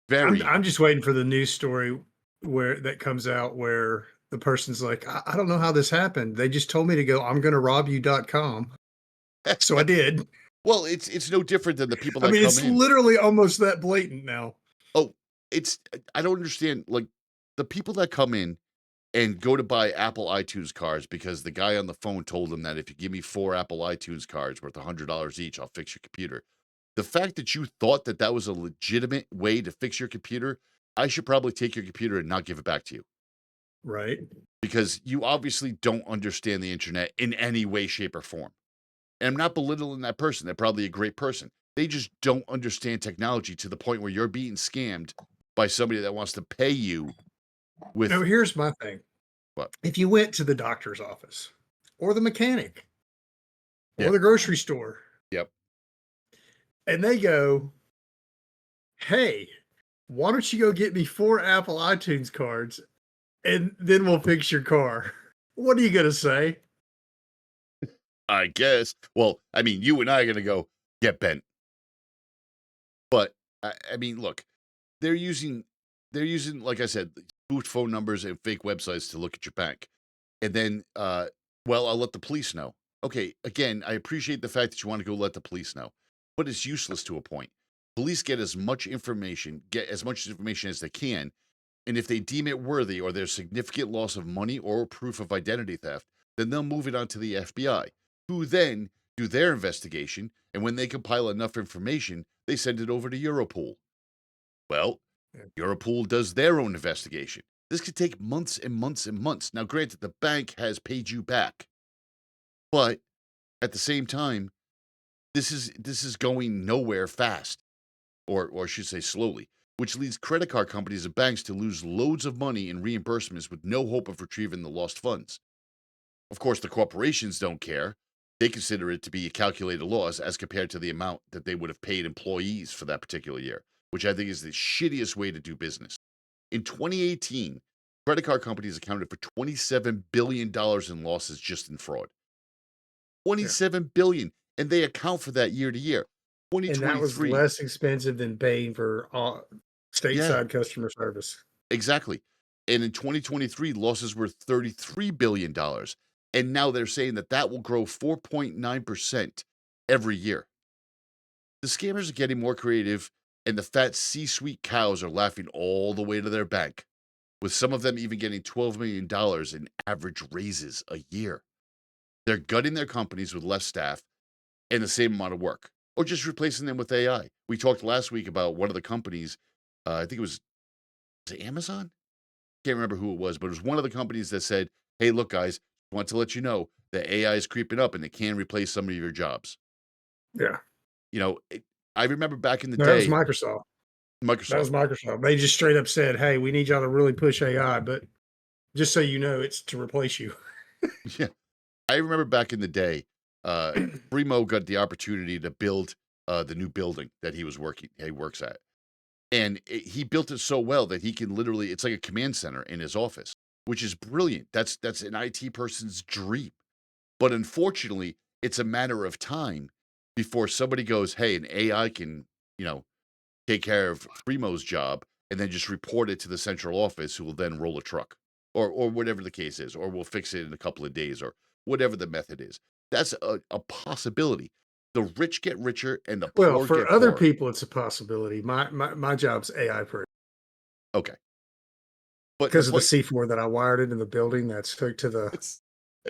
very... I'm just waiting for the news story that comes out where the person's like, I don't know how this happened. They just told me to go, I'm going to rob you.com. So I did. Well, it's no different than the people that I mean, come it's in. literally almost that blatant now. Oh, I don't understand. Like, the people that come in and go to buy Apple iTunes cards because the guy on the phone told them that if you give me 4 Apple iTunes cards worth $100 each, I'll fix your computer. The fact that you thought that that was a legitimate way to fix your computer, I should probably take your computer and not give it back to you. Right. Because you obviously don't understand the internet in any way, shape, or form. And I'm not belittling that person. They're probably a great person. They just don't understand technology to the point where you're being scammed by somebody that wants to pay you with... No, here's my thing. What? If you went to the doctor's office or the mechanic or Yep. the grocery store, Yep. and they go, "Hey, why don't you go get me 4 Apple iTunes cards and then we'll fix your car?" What are you going to say? I guess. Well, I mean, you and I are going to go get bent. But I mean, look, they're using, like I said, spoofed phone numbers and fake websites to look at your bank. And then, well, I'll let the police know. Okay, again, I appreciate the fact that you want to go let the police know, but it's useless to a point. Police get as much information as they can, and if they deem it worthy or there's significant loss of money or proof of identity theft, then they'll move it on to the FBI, who then do their investigation, and when they compile enough information, they send it over to Europol. Well, Europol does their own investigation. This could take months and months and months. Now, granted, the bank has paid you back, but at the same time, this is going nowhere fast, or I should say slowly, which leads credit card companies and banks to lose loads of money in reimbursements with no hope of retrieving the lost funds. Of course, the corporations don't care. They consider it to be a calculated loss as compared to the amount that they would have paid employees for that particular year, which I think is the shittiest way to do business. In 2018, credit card companies accounted for $27 billion in losses just in fraud. $27 billion, and they account for that year to year. And that was 2023, less expensive than paying for stateside customer service. exactly. And in 2023, losses were $33 billion. And now they're saying that that will grow 4.9% every year. The scammers are getting more creative, and the fat C-suite cows are laughing all the way to their bank, with some of them even getting $12 million in average raises a year. They're gutting their companies with less staff and the same amount of work, or just replacing them with AI. We talked last week about one of the companies, I think was it Amazon? Can't remember who it was, but it was one of the companies that said, hey, look, guys, want to let you know that AI is creeping up and it can replace some of your jobs. Yeah. I remember back in the No, that was day, Microsoft. Microsoft. That was Microsoft. They just straight up said, hey, we need y'all to really push AI, but just so you know, it's to replace you. Yeah. I remember back in the day, Primo got the opportunity to build the new building that he works at. And he built it so well that he can literally, it's like a command center in his office, which is brilliant. That's an IT person's dream. But unfortunately, it's a matter of time before somebody goes, hey, an AI can, take care of Primo's job and then just report it to the central office, who will then roll a truck or whatever the case is, or we'll fix it in a couple of days, or whatever the method is. That's a possibility. The rich get richer and the Well, poor for get other poorer. people, it's a possibility. My job's AI proof Okay. But because of the C4 that I wired into the building that's hooked to the it's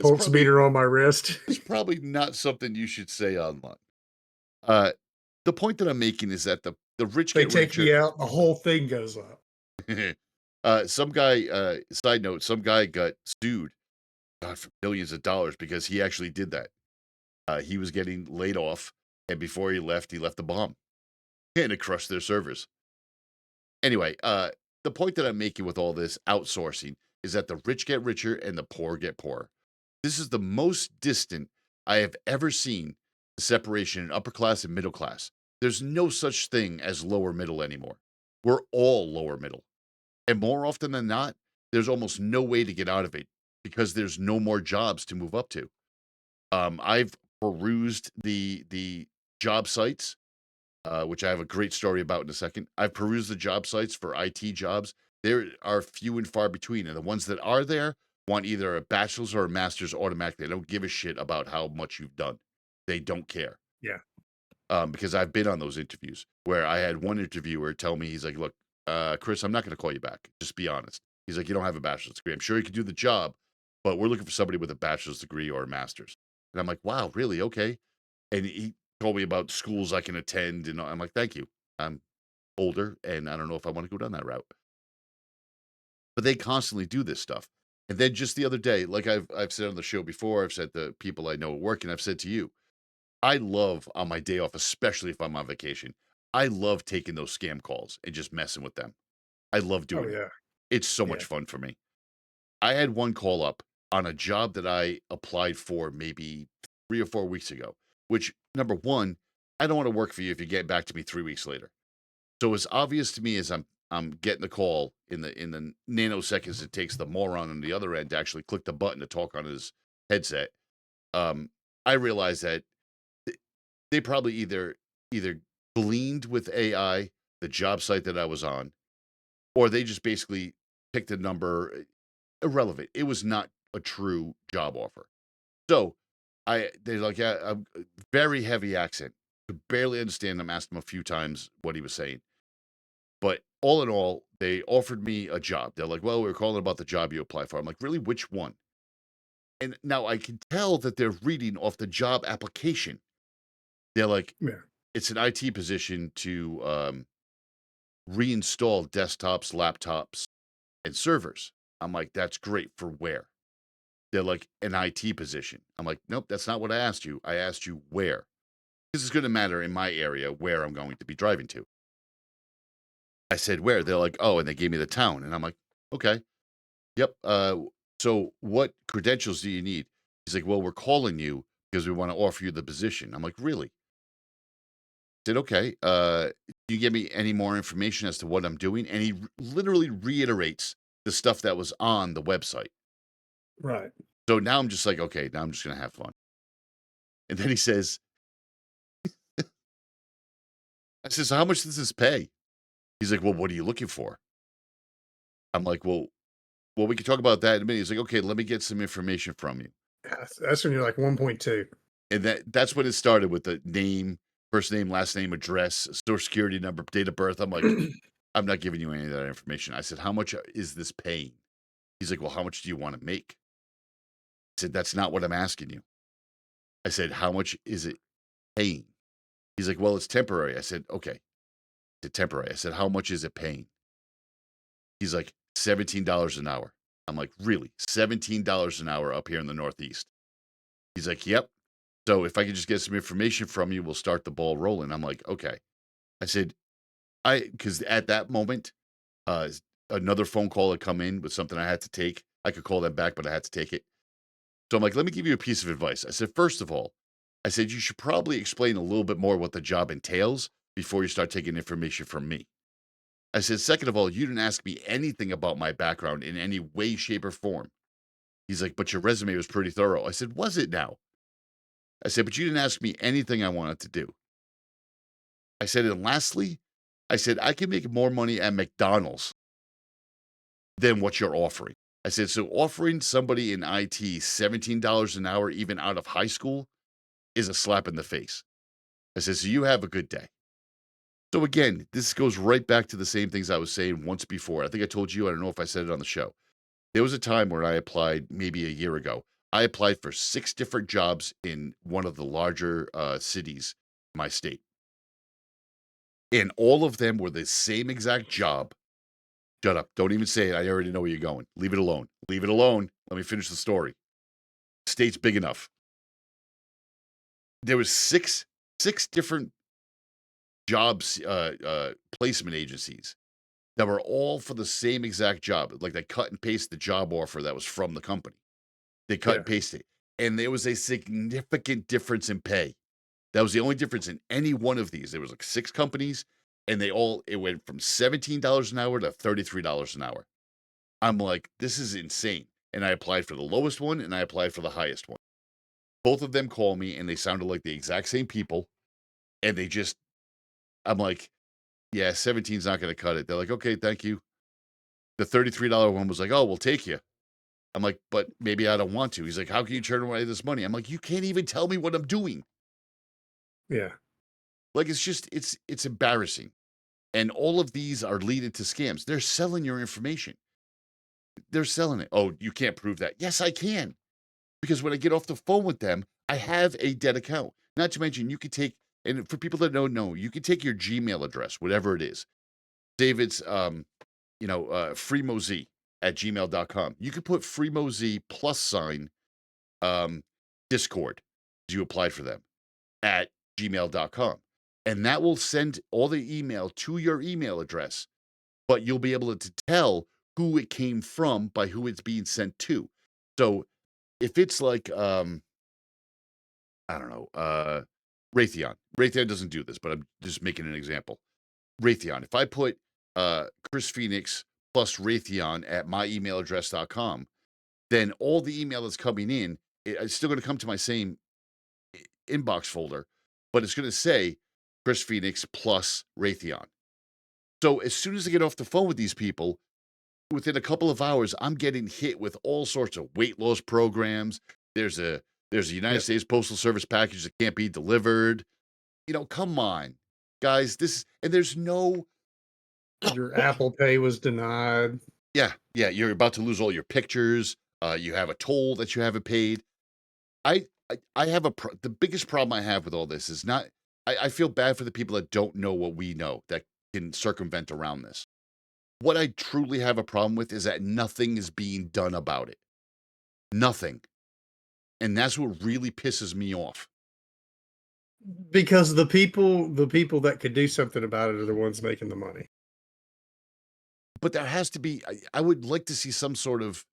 pulse probably, meter on my wrist. it's probably not something you should say online. The point that I'm making is that the rich They get take richer. me out, the whole thing goes up. Some guy, side note, some guy got sued, God, for millions of dollars because he actually did that. He was getting laid off, and before he left a bomb, and it crushed their servers. Anyway, the point that I'm making with all this outsourcing is that the rich get richer and the poor get poorer. This is the most distant I have ever seen the separation in upper class and middle class. There's no such thing as lower middle anymore. We're all lower middle. And more often than not, there's almost no way to get out of it because there's no more jobs to move up to. I've perused the job sites, which I have a great story about in a second. I've perused the job sites for IT jobs. There are few and far between, and the ones that are there want either a bachelor's or a master's automatically. They don't give a shit about how much you've done. They don't care. Yeah. Because I've been on those interviews where I had one interviewer tell me, he's like, look, Chris, I'm not going to call you back. Just be honest. He's like, you don't have a bachelor's degree. I'm sure you could do the job, but we're looking for somebody with a bachelor's degree or a master's. And I'm like, wow, really? Okay. And he told me about schools I can attend. And I'm like, thank you. I'm older and I don't know if I want to go down that route. But they constantly do this stuff. And then just the other day, like I've said on the show before, I've said to people I know at work, and I've said to you, I love on my day off, especially if I'm on vacation, I love taking those scam calls and just messing with them. I love doing it. yeah. It's so Yeah. much fun for me. I had one call up on a job that I applied for maybe 3 or 4 weeks ago, which, number one, I don't want to work for you if you get back to me 3 weeks later. So it's obvious to me as I'm getting the call in the nanoseconds it takes the moron on the other end to actually click the button to talk on his headset. I realize that they probably either gleaned with AI the job site that I was on, or they just basically picked a number irrelevant. It was not a true job offer. So they're like, yeah, a very heavy accent. Could barely understand him. Asked him a few times what he was saying. But all in all, they offered me a job. They're like, well, we were calling about the job you applied for. I'm like, really? Which one? And now I can tell that they're reading off the job application. They're like, Yeah. it's an IT position to reinstall desktops, laptops, and servers. I'm like, that's great. For where? They're like, an IT position. I'm like, nope, that's not what I asked you. I asked you where. This is going to matter in my area where I'm going to be driving to. I said, where? They're like, oh, and they gave me the town. And I'm like, okay. Yep. So what credentials do you need? He's like, well, we're calling you because we want to offer you the position. I'm like, really? I said, okay. Can you give me any more information as to what I'm doing? And he literally reiterates the stuff that was on the website. Right. So now I'm just like, okay, now I'm just going to have fun. And then he says, I says, so how much does this pay? He's like, well, what are you looking for? I'm like, well, we can talk about that in a minute. He's like, okay, let me get some information from you. Yeah, that's when you're like 1.2. And that's when it started with the name, first name, last name, address, social security number, date of birth. I'm like, I'm not giving you any of that information. I said, how much is this paying? He's like, well, how much do you want to make? I said, that's not what I'm asking you. I said, how much is it paying? He's like, well, it's temporary. I said, okay, it's temporary. I said, how much is it paying? He's like, $17 an hour. I'm like, really? $17 an hour up here in the Northeast? He's like, yep. So if I could just get some information from you, we'll start the ball rolling. I'm like, okay. I said, because at that moment, another phone call had come in with something I had to take. I could call them back, but I had to take it. So I'm like, let me give you a piece of advice. I said, first of all, I said, you should probably explain a little bit more what the job entails before you start taking information from me. I said, second of all, you didn't ask me anything about my background in any way, shape, or form. He's like, but your resume was pretty thorough. I said, was it now? I said, but you didn't ask me anything I wanted to do. I said, and lastly, I said, I can make more money at McDonald's than what you're offering. I said, so offering somebody in IT $17 an hour, even out of high school, is a slap in the face. I said, so you have a good day. So again, this goes right back to the same things I was saying once before. I think I told you, I don't know if I said it on the show. There was a time where I applied maybe a year ago. I applied for 6 different jobs in one of the larger cities in my state. And all of them were the same exact job. Shut up. Don't even say it. I already know where you're going. Leave it alone. Leave it alone. Let me finish the story. State's big enough. There was six different jobs, placement agencies that were all for the same exact job. Like they cut and paste the job offer that was from the company. They cut and paste it. And there was a significant difference in pay. That was the only difference in any one of these. There was like 6 companies, and it went from $17 an hour to $33 an hour. I'm like, this is insane. And I applied for the lowest one, and I applied for the highest one. Both of them call me, and they sounded like the exact same people. And I'm like, yeah, 17's not going to cut it. They're like, okay, thank you. The $33 one was like, oh, we'll take you. I'm like, but maybe I don't want to. He's like, how can you turn away this money? I'm like, you can't even tell me what I'm doing. Yeah. Like, it's embarrassing. And all of these are leading to scams. They're selling your information. They're selling it. Oh, you can't prove that. Yes, I can. Because when I get off the phone with them, I have a dead account. Not to mention, you could take, and for people that don't know, you can take your Gmail address, whatever it is. David's, freemoz@gmail.com. You could put freemoz + Discord, as you applied for them, at gmail.com. And that will send all the email to your email address, but you'll be able to tell who it came from by who it's being sent to. So if it's like, I don't know, Raytheon. Raytheon doesn't do this, but I'm just making an example. Raytheon. If I put Chris Phoenix + Raytheon at myemailaddress.com, then all the email that's coming in, it's still going to come to my same inbox folder, but it's going to say Chris Phoenix + Raytheon. So as soon as I get off the phone with these people, within a couple of hours, I'm getting hit with all sorts of weight loss programs. There's a United States Postal Service package that can't be delivered. Come on, guys. There's no. Your Apple Pay was denied. Yeah. You're about to lose all your pictures. You have a toll that you haven't paid. I have the biggest problem I have with all this is not. I feel bad for the people that don't know what we know that can circumvent around this. What I truly have a problem with is that nothing is being done about it. Nothing. And that's what really pisses me off. Because the people that could do something about it are the ones making the money. But there has to be. I would like to see some sort of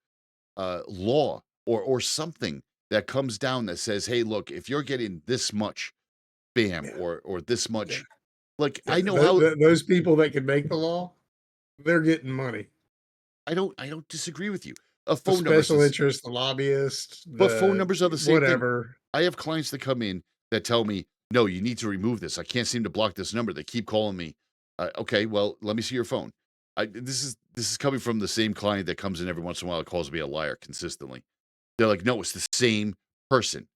law or something that comes down that says, "Hey, look, if you're getting this much spam Yeah. or this much, Yeah. like I know how Those people that can make the law, they're getting money. I don't disagree with you. A The phone number special interest, the lobbyists, but phone the numbers are the same thing. whatever. I have clients that come in that tell me, "No, you need to remove this. I can't seem to block this number. They keep calling me." Okay, well, let me see your phone. This is coming from the same client that comes in every once in a while and calls me a liar consistently. They're like, "No, it's the same person,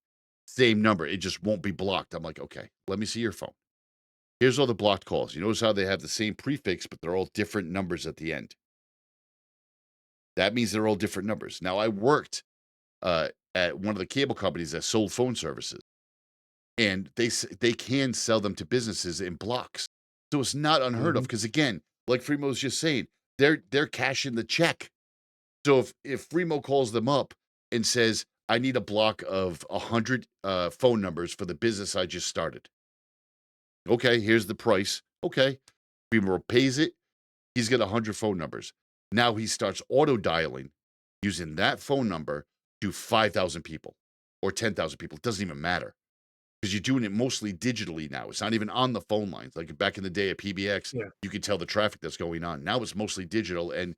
same number. It just won't be blocked." I'm like, "Okay, let me see your phone. Here's all the blocked calls. You notice how they have the same prefix, but they're all different numbers at the end. That means they're all different numbers." Now, I worked at one of the cable companies that sold phone services, and they can sell them to businesses in blocks. So it's not unheard of Mhm. because again, like Fremo was just saying, they're cashing the check. So if Fremo calls them up and says, "I need a block of 100 phone numbers for the business I just started." Okay, here's the price. Okay, Fremo pays it. He's got 100 phone numbers. Now he starts auto dialing using that phone number to 5,000 people or 10,000 people. It doesn't even matter because you're doing it mostly digitally now. It's not even on the phone lines. Like back in the day at PBX, Yeah. you could tell the traffic that's going on. Now it's mostly digital. And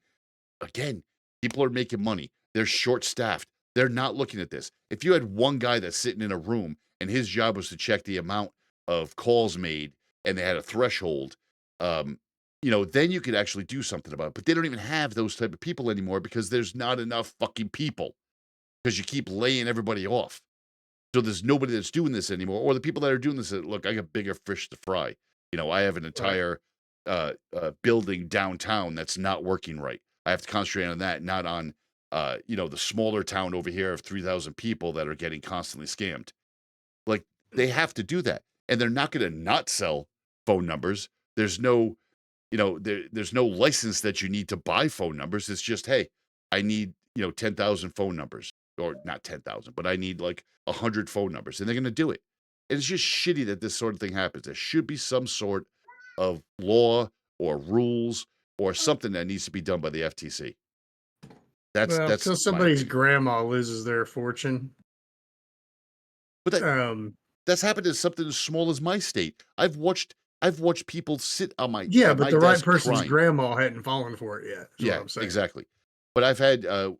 again, people are making money. They're short staffed. They're not looking at this. If you had one guy that's sitting in a room and his job was to check the amount of calls made and they had a threshold, then you could actually do something about it. But they don't even have those type of people anymore because there's not enough fucking people because you keep laying everybody off. So there's nobody that's doing this anymore. Or the people that are doing this, look, I got bigger fish to fry. I have an entire building downtown that's not working right. I have to concentrate on that, not on, the smaller town over here of 3,000 people that are getting constantly scammed. Like, they have to do that. And they're not going to not sell phone numbers. There's no, there's no license that you need to buy phone numbers. It's just, hey, I need, 10,000 phone numbers. Or not 10,000, but I need like 100 phone numbers. And they're going to do it. And it's just shitty that this sort of thing happens. There should be some sort of law or rules or something that needs to be done by the FTC. That's Until my somebody's opinion. grandma loses their fortune. But that's happened to something as small as my state. I've watched people sit on my Yeah, at but my the right desk person's crying. grandma hadn't fallen for it yet. Is what Yeah, I'm saying. exactly. But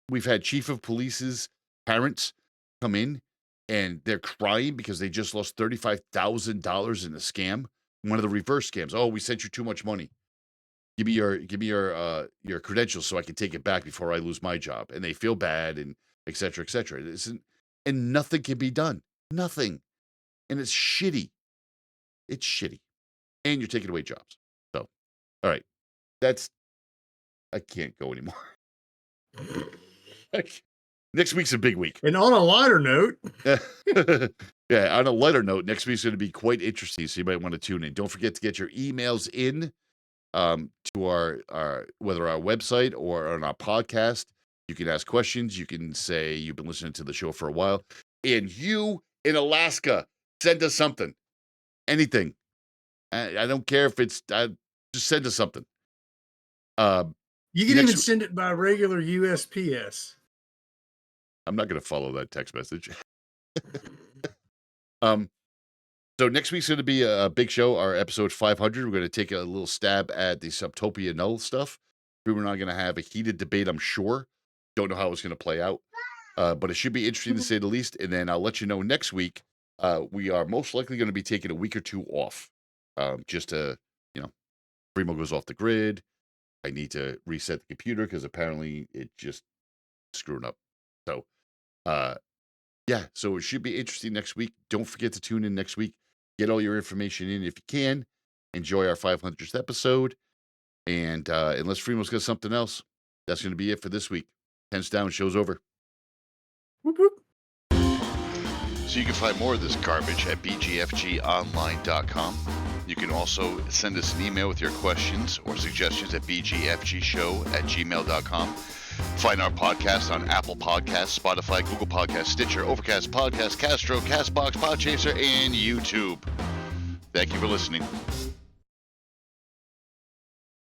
we've had chief of police's parents come in and they're crying because they just lost $35,000 in a scam. One of the reverse scams. "Oh, we sent you too much money. Give me your credentials so I can take it back before I lose my job." And they feel bad and et cetera, et cetera. And nothing can be done. Nothing. And it's shitty. It's shitty. And you're taking away jobs. So, all right. I can't go anymore. Next week's a big week. And on a lighter note, Yeah, on a lighter note, next week's going to be quite interesting, so you might want to tune in. Don't forget to get your emails in to our whether our website or on our podcast. You can ask questions. You can say you've been listening to the show for a while. And you in Alaska, send us something. Anything. I don't care if it's just send us something. you can Next even send it by regular USPS. I'm not going to follow that text message. So next week's going to be a big show, our episode 500. We're going to take a little stab at the Subtopia Null stuff. We're not going to have a heated debate, I'm sure. Don't know how it's going to play out. But it should be interesting to say the least. And then I'll let you know next week, we are most likely going to be taking a week or two off. Just to, Primo goes off the grid. I need to reset the computer because apparently it just screwed up. So, yeah, so it should be interesting next week. Don't forget to tune in next week. Get all your information in if you can. Enjoy our 500th episode. And unless Fremo's got something else, that's going to be it for this week. Hands down, show's over. Whoop, whoop. So you can find more of this garbage at bgfgonline.com. You can also send us an email with your questions or suggestions at bgfgshow@gmail.com. Find our podcast on Apple Podcasts, Spotify, Google Podcasts, Stitcher, Overcast, Podcast, Castro, Castbox, Podchaser, and YouTube. Thank you for listening.